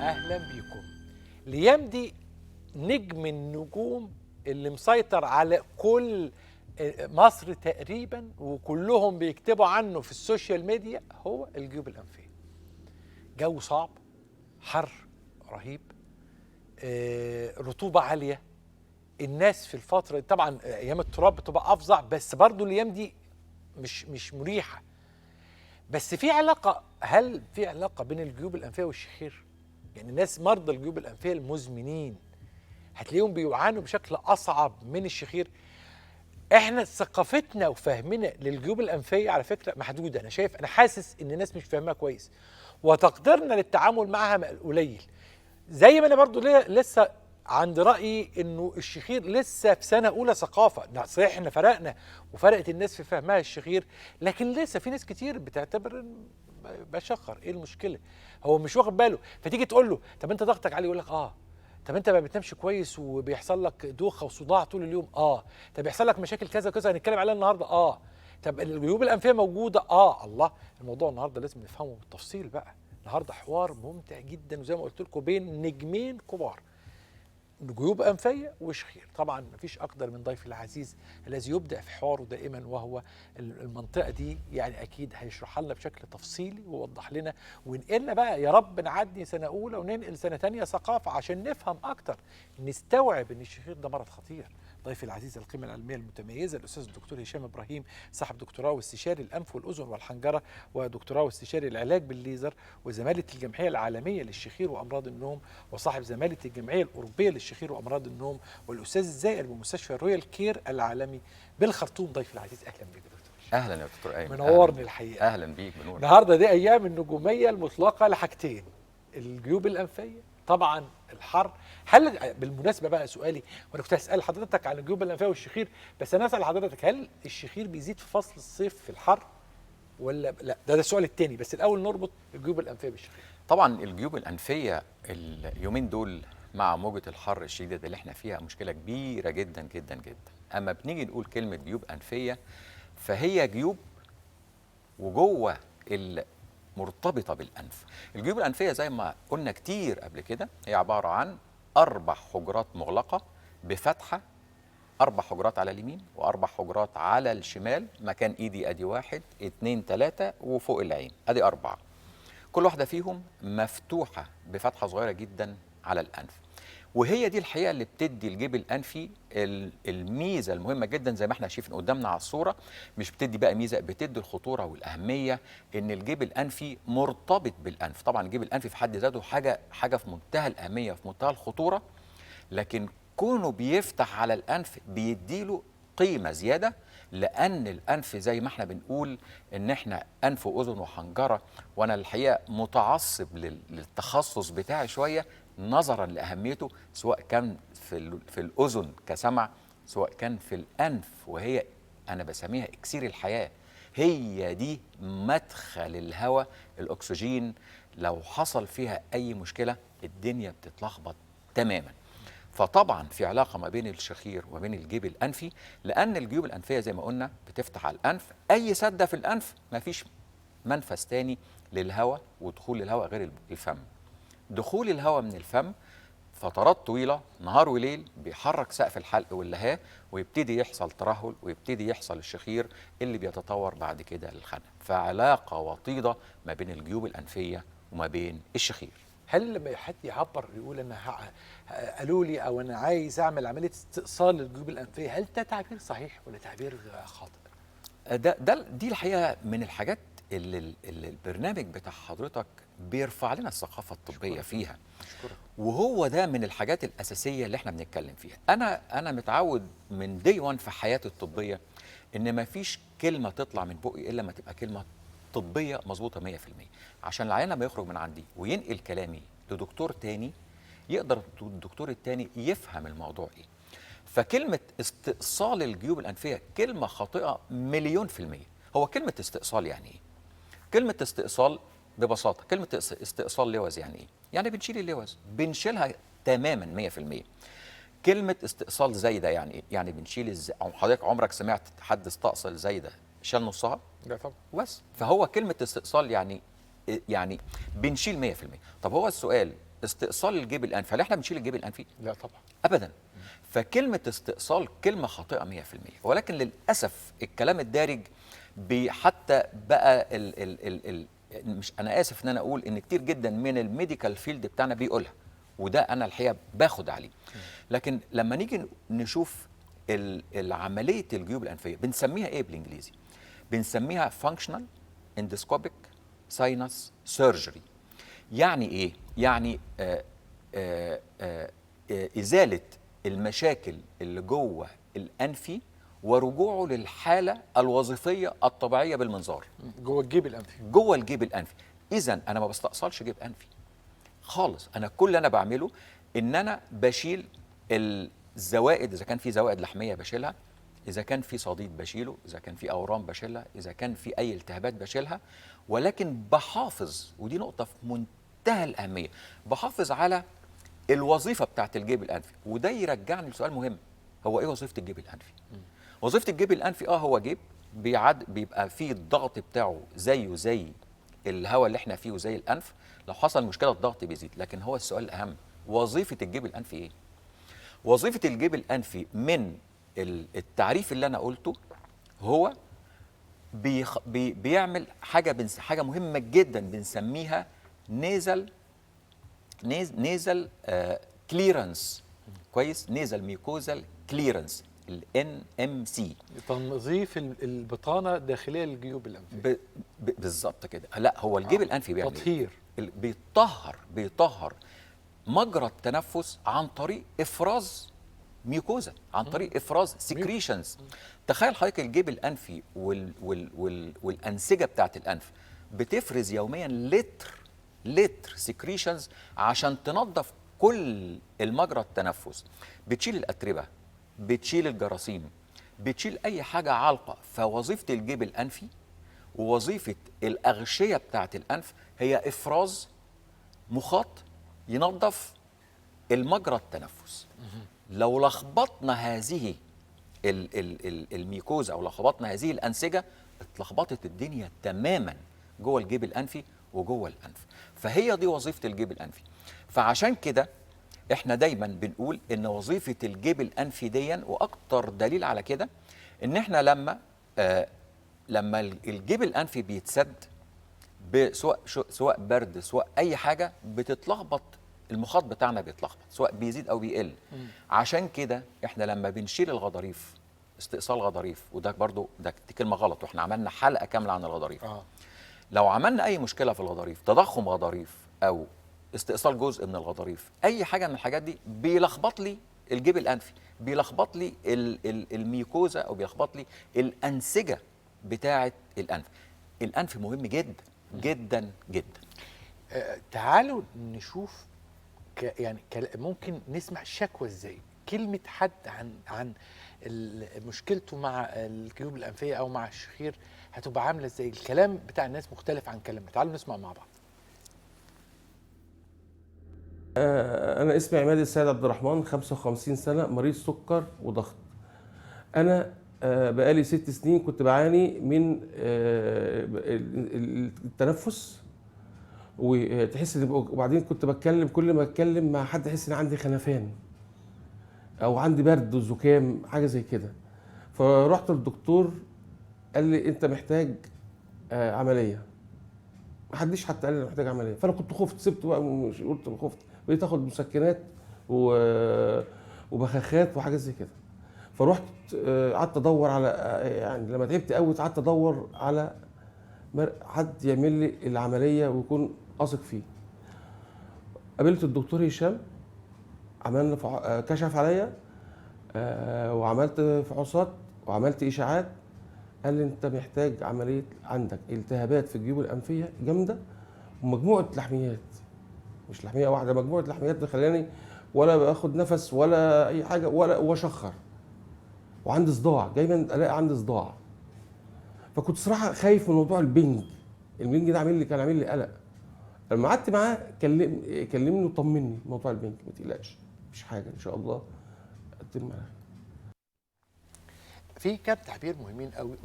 اهلا بيكم. ليام دي نجم النجوم اللي مسيطر على كل مصر تقريبا، وكلهم بيكتبوا عنه في السوشيال ميديا. هو الجيوب الانفيه. جو صعب، حر رهيب، رطوبه عاليه. الناس في الفتره طبعا ايام التراب بتبقى افظع، بس برضو الايام دي مش مريحه. بس في علاقه، هل في علاقه بين الجيوب الانفيه والشخير؟ يعني الناس مرضى الجيوب الانفيه المزمنين هتلاقيهم بيعانوا بشكل اصعب من الشخير. احنا ثقافتنا وفهمنا للجيوب الانفيه على فكره محدوده. انا حاسس ان الناس مش فاهمها كويس، وتقديرنا للتعامل معها قليل. زي ما انا برضو لسه عند رايي انه الشخير لسه في سنه اولى ثقافه. صحيح احنا فرقنا وفرقت الناس في فهمها الشخير، لكن لسه في ناس كتير بتعتبر بشخر. ايه المشكله؟ هو مش واخد باله. فتيجي تقول له طب انت ضغطك عالي، يقول لك اه. طب انت ما بتنامش كويس وبيحصل لك دوخه وصداع طول اليوم؟ اه. طب بيحصل لك مشاكل كذا وكذا هنتكلم عليها النهارده؟ اه. طب الجيوب الانفيه موجوده؟ اه. الله، الموضوع النهارده لازم نفهمه بالتفصيل بقى. النهارده حوار ممتع جدا، وزي ما قلت لكم بين نجمين كبار، جيوب انفيه وشخير. طبعا مفيش اقدر من ضيفي العزيز الذي يبدع في حواره دائما، وهو المنطقه دي يعني اكيد هيشرحها لنا بشكل تفصيلي ويوضح لنا، وينقلنا بقى يا رب نعدي سنه اولى وننقل سنه ثانيه ثقافه عشان نفهم اكتر، نستوعب ان الشخير ده مرض خطير. ضيفي العزيز القيمه العلميه المتميزه الاستاذ الدكتور هشام ابراهيم، صاحب دكتوراه واستشاري الانف والاذن والحنجره، ودكتوراه واستشاري العلاج بالليزر، وزماله الجمعيه العالميه للشخير وامراض النوم، وصاحب زماله الجمعيه الاوروبيه للشخير وامراض النوم، والاستاذ الزائر بمستشفى الرويال كير العالمي بالخرطوم. ضيفي العزيز اهلا بك يا دكتور. اهلا يا دكتور ايمن، منورني الحقيقه. اهلا بيك بنور. النهارده دي ايام النجوميه المطلقه لحاجتين: الجيوب الانفيه، طبعا الحر. هل بالمناسبه بقى سؤالي، وانا كنت هسال حضرتك عن الجيوب الانفيه والشخير، بس انا اسال حضرتك هل الشخير بيزيد في فصل الصيف في الحر ولا لا؟ ده السؤال الثاني، بس الاول نربط الجيوب الانفيه بالشخير. طبعا الجيوب الانفيه اليومين دول مع موجه الحر الشديده اللي احنا فيها مشكله كبيره جدا جدا جدا. اما بنيجي نقول كلمه جيوب انفيه فهي جيوب وجوه مرتبطه بالانف. الجيوب الانفيه زي ما قلنا كتير قبل كده هي عباره عن 4 حجرات مغلقه بفتحه، 4 حجرات على اليمين و4 حجرات على الشمال. مكان ايدي ادي 1 2 3 وفوق العين ادي 4. كل واحده فيهم مفتوحه بفتحه صغيره جدا على الانف، وهي دي الحقيقه اللي بتدي الجيب الانفي الميزه المهمه جدا زي ما احنا شايفين قدامنا على الصوره. مش بتدي بقى ميزه، بتدي الخطوره والاهميه ان الجيب الانفي مرتبط بالانف. طبعا الجيب الانفي في حد ذاته حاجه في منتهى الاهميه في منتهى الخطوره، لكن كونه بيفتح على الانف بيديله قيمه زياده، لان الانف زي ما احنا بنقول ان احنا انف واذن وحنجره، وانا الحقيقه متعصب للتخصص بتاعي شويه نظرا لاهميته، سواء كان في الاذن كسمع، سواء كان في الانف وهي انا بسميها اكسير الحياه. هي دي مدخل الهواء، الاكسجين. لو حصل فيها اي مشكله الدنيا بتتلخبط تماما. فطبعا في علاقه ما بين الشخير وما بين الجيب الانفي، لان الجيوب الانفيه زي ما قلنا بتفتح على الانف. اي سده في الانف ما فيش منفذ تاني للهواء ودخول الهواء غير الفم. دخول الهواء من الفم فترات طويله نهار وليل بيحرك سقف الحلق واللهاه، ويبتدي يحصل ترهل ويبتدي يحصل الشخير اللي بيتطور بعد كده للخنق. فعلاقه وطيده ما بين الجيوب الانفيه وما بين الشخير. هل لما حد يعبر يقول انا قالوا لي او انا عايز اعمل عمليه استئصال للجيوب الانفيه، هل ده تعبير صحيح ولا تعبير خاطئ؟ دي الحقيقه من الحاجات اللي البرنامج بتاع حضرتك بيرفع لنا الثقافه الطبيه فيها. أشكرك. وهو ده من الحاجات الاساسيه اللي احنا بنتكلم فيها. انا متعود من دي 1 في حياتي الطبيه ان ما فيش كلمه تطلع من بقي الا ما تبقى كلمه طبيه مظبوطه 100%، عشان العيان لما يخرج من عندي وينقل كلامي لدكتور تاني يقدر الدكتور التاني يفهم الموضوع ايه. فكلمه استئصال الجيوب الانفيه كلمه خاطئه 1,000,000%. هو كلمه استئصال يعني ايه؟ كلمه استئصال ببساطه، كلمه استئصال لوز يعني ايه؟ يعني بنشيل اللوز، بنشيلها تماما 100%. كلمه استئصال زايده يعني ايه؟ يعني بنشيل حضرتك عمرك سمعت حد استأصل زايده شال نصها؟ لا طبعا. بس فهو كلمه استئصال يعني بنشيل 100%. طب هو السؤال استئصال الجيب الانفي. هل احنا بنشيل الجيب الانفي؟ لا طبعا. ابدا. فكلمه استئصال كلمه خاطئه 100%، ولكن للاسف الكلام الدارج حتى بقى مش، انا اسف ان انا اقول ان كتير جدا من الميديكال فيلد بتاعنا بيقولها، وده انا الحقيقه باخد عليه. لكن لما نيجي نشوف العمليه الجيوب الانفيه بنسميها ايه بالانجليزي؟ بنسميها functional endoscopic sinus surgery. يعني ايه؟ يعني ازاله المشاكل اللي جوه الانفي ورجوعه للحاله الوظيفيه الطبيعيه بالمنظار جوه الجيب الانفي. جوه الجيب الانفي. اذا انا ما بستأصلش جيب انفي خالص. انا كل اللي انا بعمله ان انا بشيل الزوائد، اذا كان في زوائد لحميه بشيلها، اذا كان في صديد بشيله، اذا كان في اورام بشيلها، اذا كان في اي التهابات بشيلها، ولكن بحافظ، ودي نقطه في منتهى الاهميه، بحافظ على الوظيفه بتاعت الجيب الانفي. وده يرجعني لسؤال مهم، هو ايه وظيفه الجيب الانفي؟ وظيفه الجيب الانفي هو جيب بيبقى فيه الضغط بتاعه زيه زي الهواء اللي احنا فيه وزي الانف. لو حصل مشكله الضغط بيزيد، لكن هو السؤال الاهم، وظيفه الجيب الانفي ايه؟ وظيفه الجيب الانفي من التعريف اللي انا قلته هو بيعمل حاجه مهمه جدا بنسميها نيزل كليرنس. كويس؟ نيزل ميكوزال كليرنس، NMC. تنظيف البطانه الداخليه للجيوب الانفيه. بالظبط كده. لا، هو الجيب الانفي بيعمل تطهير. بيطهر مجرى التنفس عن طريق افراز ميوكوزا، عن طريق افراز سكريشنز. تخيل حضرتك الجيب الانفي والانسجه بتاعت الانف بتفرز يوميا لتر سكريشنز عشان تنظف كل المجرى التنفس، بتشيل الاتربه، بتشيل الجراثيم، بتشيل اي حاجه عالقه. فوظيفه الجيب الانفي ووظيفه الاغشيه بتاعت الانف هي افراز مخاط ينظف المجرى التنفس. لو لخبطنا هذه الميكوزا او لخبطنا هذه الانسجه، اتلخبطت الدنيا تماما جوه الجيب الانفي وجوه الانف. فهي دي وظيفه الجيب الانفي. فعشان كده احنا دايما بنقول ان وظيفه الجيب الانفي ديا، واكتر دليل على كده ان احنا لما الجيب الانفي بيتسد سواء برد سواء اي حاجه، بتتلخبط المخاط بتاعنا، بيتلخبط سواء بيزيد او بيقل. عشان كده احنا لما بنشيل الغضاريف، استئصال غضاريف، وده برضو دي كلمه غلط، واحنا عملنا حلقه كامله عن الغضاريف. لو عملنا اي مشكله في الغضاريف، تضخم غضاريف او استئصال جزء من الغضاريف، اي حاجه من الحاجات دي، بيلخبط لي الجيب الانفي، بيلخبط لي الميكوزا، او بيلخبط لي الانسجه بتاعه الانف. الانف مهم جدا جدا جدا. تعالوا نشوف يعني ممكن نسمع الشكوى ازاي. كلمه حد عن مشكلته مع الجيوب الانفيه او مع الشخير هتبقى عامله ازاي. الكلام بتاع الناس مختلف عن كلامنا. تعالوا نسمع مع بعض. أنا اسمي عماد السيد عبد الرحمن، 55 سنة، مريض سكر وضغط. أنا بقالي 6 سنين كنت بعاني من التنفس، وتحس وبعدين كنت بتكلم، كل ما اتكلم مع حد احس ان عندي خنفان او عندي برد وزكام، حاجه زي كده. فرحت للدكتور، قال لي انت محتاج عمليه. ما حدش حتى قال لي محتاج عمليه، فانا كنت خفت، سبت بقى، مش قلت خفت، بقيت اخد مسكنات وبخاخات وحاجات زي كده. فرحت قعدت ادور على، يعني لما تعبت قوي قعدت ادور على حد يعمل لي العمليه ويكون اثق فيه. قابلت الدكتور هشام، عملنا كشف عليا وعملت فحوصات وعملت اشاعات. قال لي انت محتاج عمليه، عندك التهابات في الجيوب الانفيه جامده ومجموعه لحميات، مش لحميه واحده، مجموعه لحميات خلاني ولا باخد نفس ولا اي حاجه ولا واشخر، وعندي صداع، دايما الاقي عندي صداع. فكنت صراحه خايف من موضوع البنج ده، كان عامل لي قلق. لما قعدت معاه كلمني وطمني موضوع البنج، ما تقلقش مفيش حاجه ان شاء الله هتتم على خير. في كام تعبير مهمين قوي.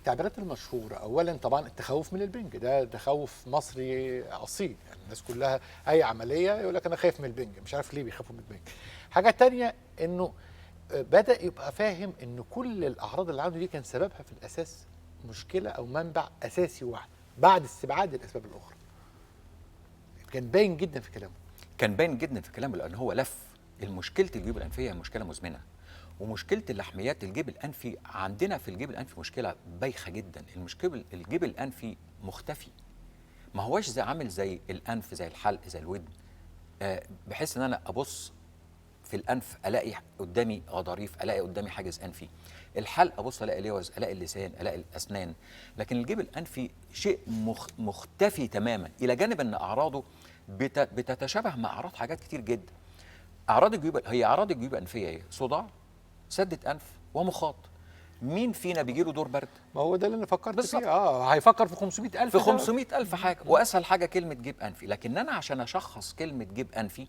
التعبيرات المشهوره اولا طبعا التخوف من البنج، ده تخوف مصري اصيل، يعني الناس كلها اي عمليه يقول لك انا خايف من البنج، مش عارف ليه بيخافوا من البنج. حاجه تانية انه بدا يبقى فاهم ان كل الاعراض اللي عنده دي كان سببها في الاساس مشكله او منبع اساسي واحد بعد استبعاد الاسباب الاخرى. كان باين جدا في كلامه. كان باين جدا في كلامه لان هو لف. المشكله الجيوب الانفيه مشكله مزمنه، ومشكله اللحميات الجيب الانفي عندنا في الجيب الانفي مشكله بايخه جدا. المشكله الجيب الانفي مختفي، ما هوش زي عامل زي الانف، زي الحلق، زي الودن. بحيث ان انا ابص في الانف الاقي قدامي غضاريف، الاقي قدامي حاجز انفي. الحلق ابص الاقي لوز، الاقي اللسان، الاقي الاسنان. لكن الجيب الانفي شيء مختفي تماما، الى جانب ان اعراضه بتتشابه مع اعراض حاجات كتير جدا. اعراض الجيوب الانفيه ايه؟ صداع، سدة انف، ومخاط. مين فينا بيجي له دور برد؟ ما هو ده اللي انا فكرت بالظبط. فيه. هيفكر في 500,000 في 500,000 حاجه، واسهل حاجه كلمه جيب انفي. لكن انا عشان اشخص كلمه جيب انفي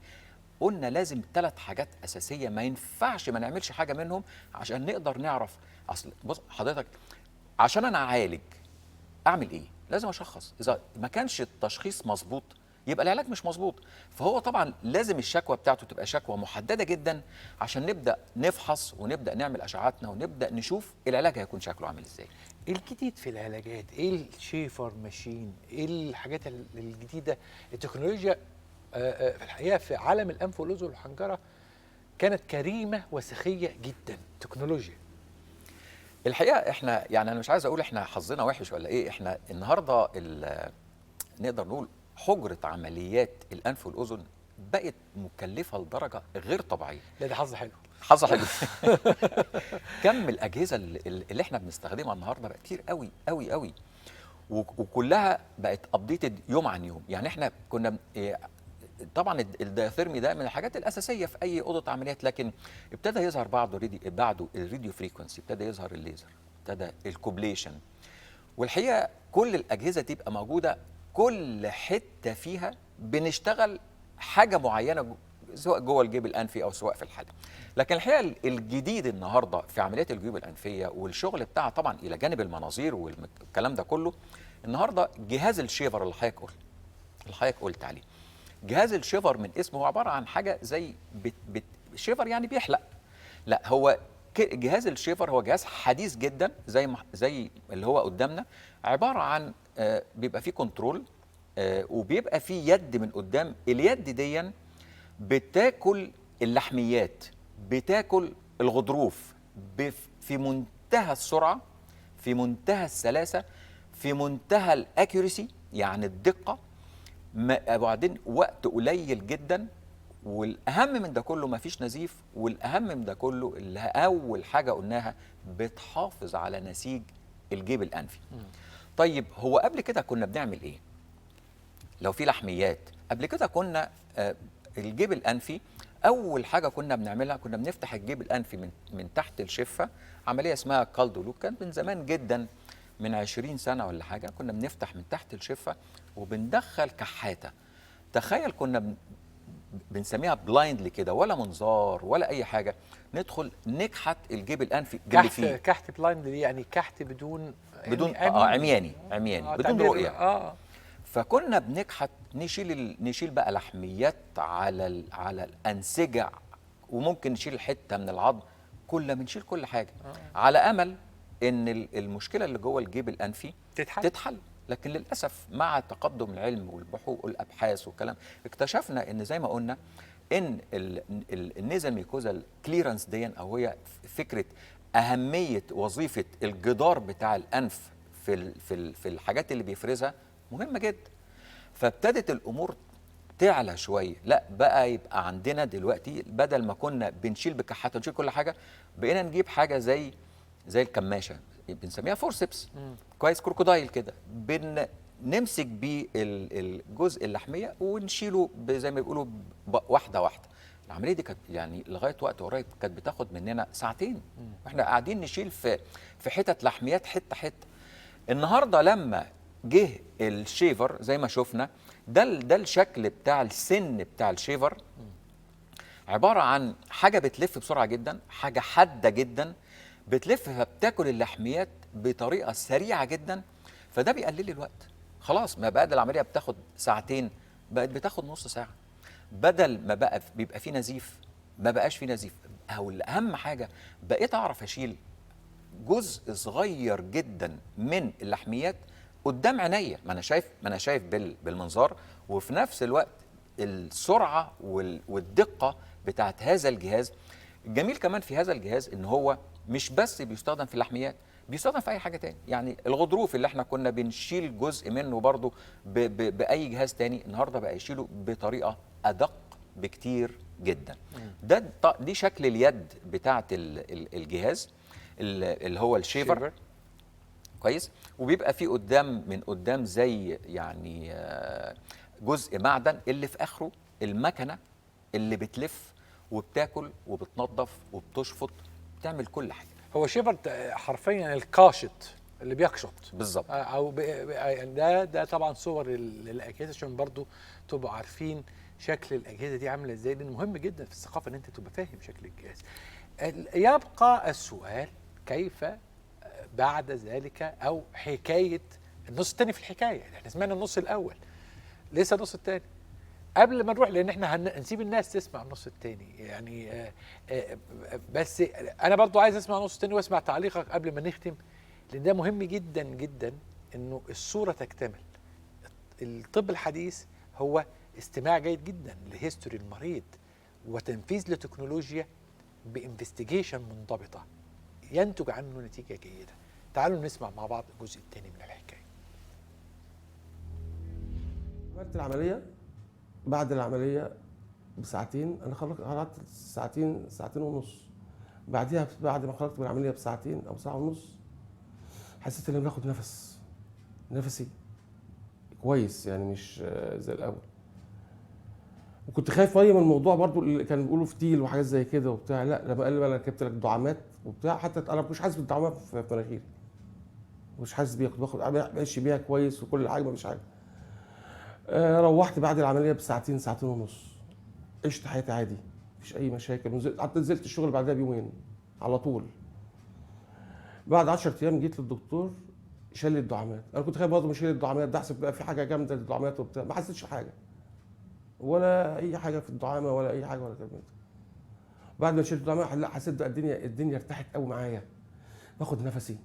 قلنا لازم 3 حاجات اساسيه، ما ينفعش ما نعملش حاجه منهم عشان نقدر نعرف. اصل بص حضرتك، عشان انا اعالج اعمل ايه؟ لازم اشخص. اذا ما كانش التشخيص مظبوط يبقى العلاج مش مظبوط. فهو طبعا لازم الشكوى بتاعته تبقى شكوى محدده جدا عشان نبدا نفحص ونبدا نعمل اشعاعاتنا ونبدا نشوف العلاج هيكون شكله عامل ازاي. الجديد في العلاجات ايه؟ الشيفر ماشين، ايه الحاجات الجديده؟ التكنولوجيا في الحقيقه في عالم الانف والاذن والحنجره كانت كريمه وسخيه جدا. تكنولوجيا الحقيقه احنا يعني انا مش عايز اقول احنا حظنا وحش ولا ايه، احنا النهارده نقدر نقول حجره عمليات الانف والاذن بقت مكلفه لدرجه غير طبيعيه. لا ده حظ حلو. حظ حلو. كم الاجهزه اللي احنا بنستخدمها النهارده بقى كتير قوي قوي قوي، وكلها بقت ابديتد يوم عن يوم. يعني احنا كنا طبعا الدايثيرمي ده من الحاجات الاساسيه في اي اوضه عمليات، لكن ابتدى يظهر بعده الراديو فريكونسي، ابتدى يظهر الليزر، ابتدى الكوبليشن. والحقيقه كل الاجهزه تبقى موجوده، كل حته فيها بنشتغل حاجه معينه، سواء جوه الجيب الانفي او سواء في الحلق. لكن الحقيقه الجديد النهارده في عمليات الجيوب الانفيه والشغل بتاعها طبعا الى جانب المناظير والكلام ده كله، النهارده جهاز الشيفر اللي حضرتك قلت عليه. جهاز الشيفر من اسمه هو عباره عن حاجه زي شيفر يعني بيحلق. لا، هو جهاز الشيفر هو جهاز حديث جدا زي اللي هو قدامنا، عباره عن بيبقى فيه كنترول، وبيبقى فيه يد من قدام. اليد دي بتاكل اللحميات، بتاكل الغضروف في منتهى السرعه، في منتهى السلاسه، في منتهى الاكيوريسي يعني الدقه، وبعدين وقت قليل جدا. والاهم من ده كله مفيش نزيف، والاهم من ده كله اللي اول حاجه قلناها بتحافظ على نسيج الجيب الانفي. طيب هو قبل كده كنا بنعمل ايه؟ لو في لحميات قبل كده كنا الجيب الانفي اول حاجه كنا بنعملها كنا بنفتح الجيب الانفي من تحت الشفه، عمليه اسمها كالدولو. كانت من زمان جدا، من 20 سنه ولا حاجه، كنا بنفتح من تحت الشفه وبندخل كحاته. تخيل كنا بنسميها بلايندلي كده، ولا منظار ولا اي حاجه، ندخل نكحت الجيب الانفي باللي فيه. كحت بلايند دي يعني كحت بدون عمياني بدون رؤيه. فكنا بنكحت نشيل بقى لحميات على الانسجه، وممكن نشيل حته من العظم، كنا بنشيل كل حاجه على امل ان المشكله اللي جوه الجيب الانفي تتحل. لكن للاسف مع تقدم العلم والبحوث والابحاث والكلام، اكتشفنا ان زي ما قلنا ان النيزل ميكوزال كليرنس دي، او هي فكره اهميه وظيفه الجدار بتاع الانف في الحاجات اللي بيفرزها مهمه جدا. فابتدت الامور تعلى شويه، لا بقى يبقى عندنا دلوقتي بدل ما كنا بنشيل بكحات ونشيل كل حاجه، بقينا نجيب حاجه زي الكماشه، بنسميها فورسبس، كويس، كروكودايل كده، نمسك بيه الجزء اللحميه ونشيله زي ما بيقولوا واحده واحده. العمليه دي كانت يعني لغايه وقت قريب كانت بتاخد مننا ساعتين، واحنا قاعدين نشيل في حتت لحميات حته حته. النهارده لما جه الشيفر زي ما شفنا، ده الشكل بتاع السن بتاع الشيفر، عباره عن حاجه بتلف بسرعه جدا، حاجه حاده جدا بتلف، فبتاكل اللحميات بطريقه سريعه جدا، فده بيقلل لي الوقت. خلاص، ما بدل العمليه بتاخد ساعتين بقت بتاخد نص ساعه. بدل ما بقى بيبقى في نزيف ما بقاش في نزيف. او الاهم حاجه بقيت اعرف اشيل جزء صغير جدا من اللحميات قدام عينيا، ما انا شايف بالمنظار، وفي نفس الوقت السرعه والدقه بتاعت هذا الجهاز. الجميل كمان في هذا الجهاز ان هو مش بس بيستخدم في اللحميات، بيستخدم في اي حاجه تاني. يعني الغضروف اللي احنا كنا بنشيل جزء منه برضه باي جهاز تاني، النهارده بقى يشيله بطريقه ادق بكتير جدا. دي شكل اليد بتاعت الجهاز اللي هو الشيفر. كويس. وبيبقى فيه من قدام زي يعني جزء معدن اللي في اخره المكنه اللي بتلف وبتاكل وبتنظف وبتشفط، بتعمل كل حاجه. هو شيفر حرفيا القاشط اللي بيقشط بالظبط. او ده طبعا صور للاجهزه عشان برضو تبقوا عارفين شكل الاجهزه دي عامله ازاي، لان مهم جدا في الثقافه ان انت تبقى فاهم شكل الجهاز. يبقى السؤال كيف بعد ذلك، او حكايه النص الثاني في الحكايه. احنا سمعنا النص الاول، لسه النص الثاني قبل ما نروح، لان احنا هنسيب الناس تسمع النص الثاني يعني. بس انا برضو عايز اسمع النص الثاني واسمع تعليقك قبل ما نختم، لان ده مهم جدا جدا انه الصوره تكتمل. الطب الحديث هو استماع جيد جدا لهيستوري المريض وتنفيذ لتكنولوجيا بانفستيجيشن منضبطه ينتج عنه نتيجه جيده. تعالوا نسمع مع بعض الجزء الثاني من الحكايه. عملت العمليه، بعد العمليه بساعتين انا خرجت ساعتين ونص. بعديها بعد ما خرجت من العمليه بساعتين او ساعه ونص حسيت اني باخد نفسي كويس، يعني مش زي الاول. وكنت خايف من الموضوع برضو اللي كانوا بيقولوا فتيل وحاجات زي كده وبتاع. لا، لما قال لي انا ركبت لك دعامات وبتاع، حتى انا مش حاسس بالدعامات في مناخيري، مش حاسس بيها، كنت ماشي بيها كويس وكل حاجه، مفيش حاجه. روحت بعد العمليه بساعتين ونص، عشت حياتي عادي، مفيش اي مشاكل. حتى نزلت الشغل بعدها بيومين على طول. بعد 10 ايام جيت للدكتور شال لي الدعامات. انا كنت خايف برضه من شيل الدعامات ده، احسب بقى في حاجه جامده للدعامات وبتاع. ما حسيتش حاجه ولا اي حاجه في الدعامه ولا اي حاجه ولا كلمه. بعد ما شلت الدعامه لا، حسيت بقى الدنيا ارتاحت قوي معايا، باخد نفسي.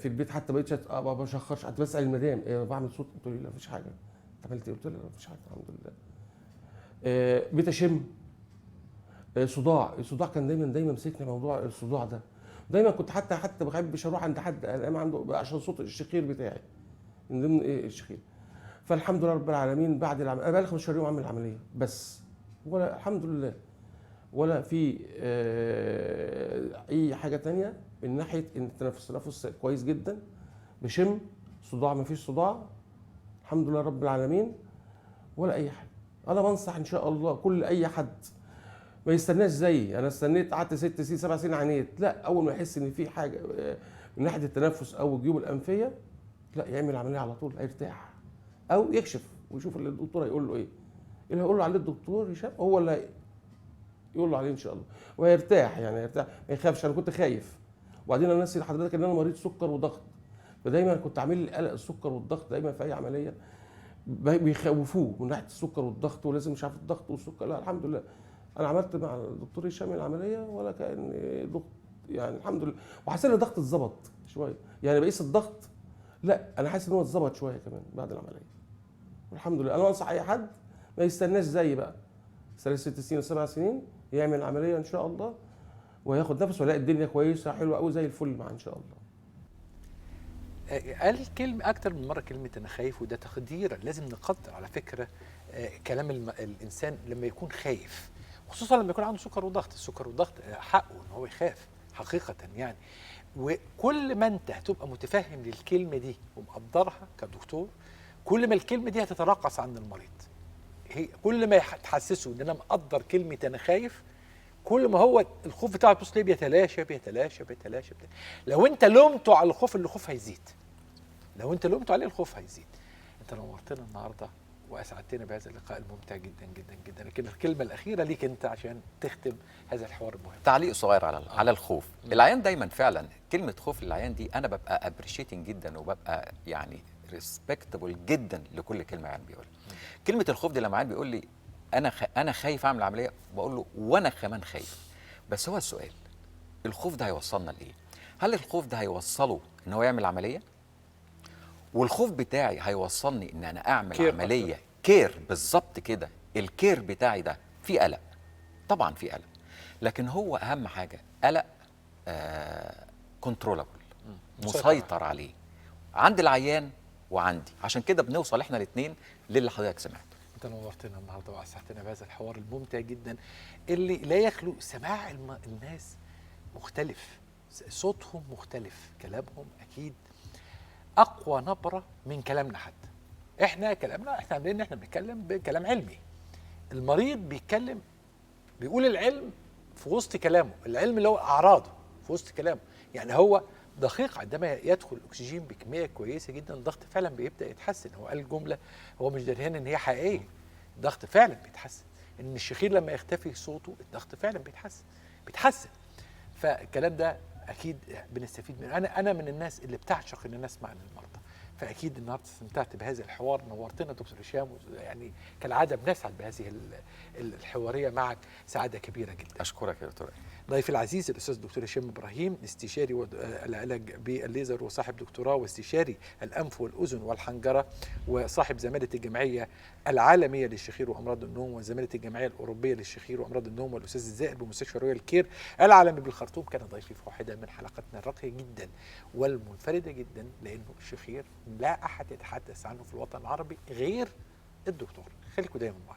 في البيت حتى بقيت ما بشخرش، حتى بسال المدام بعمل صوت، قلت لي لا مفيش حاجه. انت عملت ايه؟ قلت لها لا مفيش حاجه الحمد لله. بقيت اشم. الصداع كان دايما مسكني موضوع الصداع ده. دايما كنت حتى ما بحبش اروح عند حد انا عنده عشان صوت الشخير بتاعي، من ضمن الشخير. فالحمد لله رب العالمين بعد العمليه، انا بقى لي 15 يوم اعمل العمليه بس، ولا الحمد لله ولا في اي حاجه تانية من ناحيه ان التنفس كويس جدا، بشم. صداع ما فيش صداع الحمد لله رب العالمين ولا اي حاجه. انا بنصح ان شاء الله كل اي حد ما يستناش زيي. انا استنيت، قعدت 6 سنين 7 سنين عانيت. لا، اول ما يحس ان في حاجه من ناحيه التنفس او الجيوب الانفيه، لا يعمل عمليه على طول، هيرتاح. او يكشف ويشوف اللي الدكتور هيقول له ايه. اللي هيقول له عليه الدكتور هشام هو اللي يقول له عليه ان شاء الله، وهيرتاح. يعني هيرتاح، ما يخافش. انا كنت خايف. وبعدين انا ناسي لحضرتك ان انا مريض سكر وضغط، فدايما كنت عامل لي قلق السكر والضغط دايما في اي عمليه بيخوفوه من ناحيه السكر والضغط، ولازم مش عارف الضغط والسكر. لا الحمد لله انا عملت مع الدكتور هشام العمليه ولا كان ضغط، يعني الحمد لله. وحسيت ان الضغط اتظبط شويه، يعني بقيس الضغط لا انا حاسس ان هو اتظبط شويه كمان بعد العمليه والحمد لله. انا انصح اي حد ما يستناش زي بقى 6 سنين و7 سنين، يعمل العمليه ان شاء الله وياخد نفس ويلاقي الدنيا كويسه حلوه قوي زي الفل معاه ان شاء الله. قال كلمه اكتر من مره، كلمه انا خايف، وده تقديرا. لازم نقدر على فكره كلام الانسان لما يكون خايف، خصوصا لما يكون عنده سكر وضغط. السكر والضغط حقه ان هو يخاف حقيقه يعني. وكل ما انت هتبقى متفهم للكلمه دي ومقدرها كدكتور، كل ما الكلمه دي هتتراقص عند المريض. هي كل ما تحسسه ان انا مقدر كلمه انا خايف، كل ما هو الخوف بتاعه تبص ليه بيتلاشى بيتلاشى بيتلاشى. لو انت لومته على الخوف، الخوف هيزيد. لو انت لومته عليه الخوف هيزيد. انت نورتنا النهارده واسعدتنا بهذا اللقاء الممتع جدا جدا جدا. لكن الكلمه الاخيره ليك انت عشان تختم هذا الحوار المهم. تعليق صغير على الخوف. العيان دايما فعلا كلمه خوف للعيان دي انا ببقى ابريشيتنج جدا، وببقى يعني ريسبكتبل جدا لكل كلمه عيان بيقولها. كلمه الخوف دي لما عيان بيقول لي انا خايف اعمل عمليه، بقول له وانا كمان خايف. بس هو السؤال، الخوف ده هيوصلنا لايه؟ هل الخوف ده هيوصله ان هو يعمل عمليه؟ والخوف بتاعي هيوصلني ان انا اعمل كير عمليه كير بالظبط كده؟ الكير بتاعي ده في قلق، طبعا في قلق، لكن هو اهم حاجه قلق كنترولابل، مسيطر عليه عند العيان وعندي. عشان كده بنوصل احنا الاثنين للي حضرتك سمعته. انت نورتنا النهارده واسعدتنا بهذا الحوار الممتع جدا اللي لا يخلو سماع الناس مختلف، صوتهم مختلف، كلامهم اكيد اقوى نبره من كلامنا. حتى احنا كلامنا احنا عاملين ان احنا بنتكلم بكلام علمي، المريض بيتكلم بيقول العلم في وسط كلامه، العلم اللي هو اعراضه في وسط كلامه. يعني هو دقيق عندما يدخل الاكسجين بكميه كويسه جدا الضغط فعلا بيبدا يتحسن. هو قال جمله هو مش دريان ان هي حقيقيه، الضغط فعلا بيتحسن. ان الشخير لما يختفي صوته الضغط فعلا بيتحسن. فالكلام ده اكيد بنستفيد منه. انا من الناس اللي بتعشق ان انا اسمع للمرضى، فاكيد النهارده استمتعت بهذا الحوار. نورتنا دكتور هشام، يعني كالعاده بنسعد بهذه الحواريه معك سعاده كبيره جدا. اشكرك يا دكتور. ضيفي العزيز الاستاذ دكتور هشام ابراهيم، استشاري العلاج بالليزر وصاحب دكتوراه واستشاري الانف والاذن والحنجره، وصاحب زماله الجمعيه العالميه للشخير وامراض النوم وزماله الجمعيه الاوروبيه للشخير وامراض النوم، والاستاذ الزائر بمستشفى رويال كير العالمي بالخرطوم. كان ضيفي في واحده من حلقاتنا الراقيه جدا والمنفرده جدا، لانه الشخير لا احد يتحدث عنه في الوطن العربي غير الدكتور. خليكم دايما مع